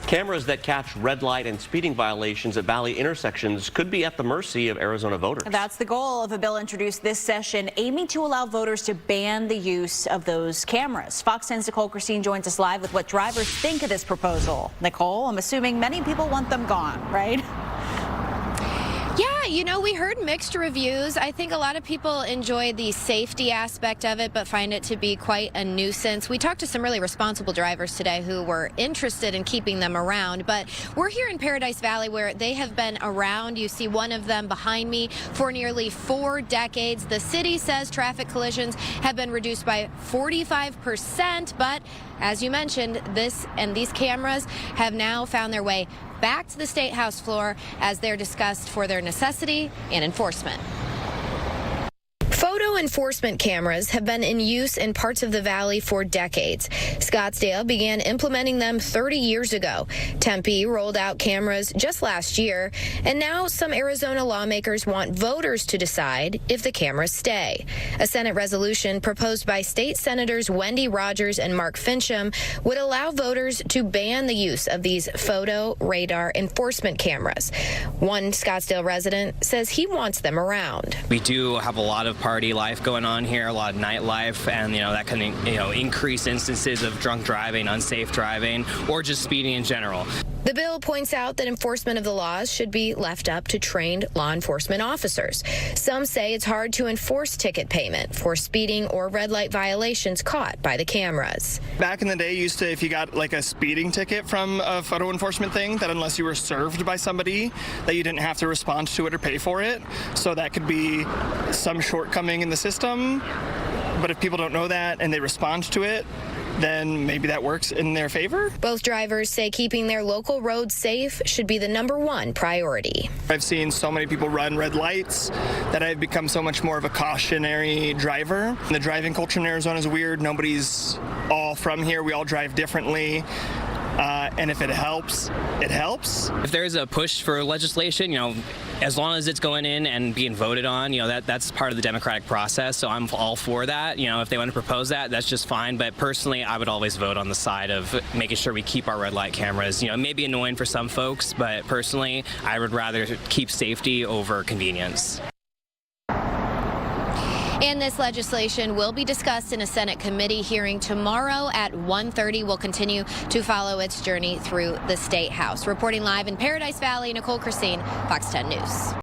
Cameras that catch red light and speeding violations at Valley intersections could be at the mercy of Arizona voters. That's the goal of a bill introduced this session, aiming to allow voters to ban the use of those cameras. Fox 10's Nicole Krasean joins us live with what drivers think of this proposal. Nicole, I'm assuming many people want them gone, right? Yeah, you know, we heard mixed reviews. I think a lot of people enjoy the safety aspect of it, but find it to be quite a nuisance. We talked to some really responsible drivers today who were interested in keeping them around, but we're here in Paradise Valley where they have been around. You see one of them behind me for nearly 4 decades. The city says traffic collisions have been reduced by 45%, but as you mentioned, these cameras have now found their way back to the State House floor as they're discussed for their necessity and enforcement. Photo enforcement cameras have been in use in parts of the valley for decades. Scottsdale began implementing them 30 years ago. Tempe rolled out cameras just last year, and now some Arizona lawmakers want voters to decide if the cameras stay. A Senate resolution proposed by state senators Wendy Rogers and Mark Fincham would allow voters to ban the use of these photo radar enforcement cameras. One Scottsdale resident says he wants them around. We do have a lot of party life going on here, a lot of nightlife, and that can increase instances of drunk driving, unsafe driving, or just speeding in general. The bill points out that enforcement of the laws should be left up to trained law enforcement officers. Some say it's hard to enforce ticket payment for speeding or red light violations caught by the cameras. Back in the day, if you got like a speeding ticket from a photo enforcement thing, that unless you were served by somebody, that you didn't have to respond to it or pay for it. So that could be some shortcoming in the system. But if people don't know that and they respond to it, then maybe that works in their favor. Both drivers say keeping their local roads safe should be the #1 priority. I've seen so many people run red lights that I've become so much more of a cautionary driver. The driving culture in Arizona is weird. Nobody's all from here. We all drive differently. And if it helps, it helps. If there's a push for legislation, as long as it's going in and being voted on, that's part of the democratic process. So I'm all for that. If they want to propose that, that's just fine. But personally, I would always vote on the side of making sure we keep our red light cameras. It may be annoying for some folks, but personally, I would rather keep safety over convenience. And this legislation will be discussed in a Senate committee hearing tomorrow at 1:30. We'll continue to follow its journey through the State House. Reporting live in Paradise Valley, Nicole Krasean, Fox 10 News.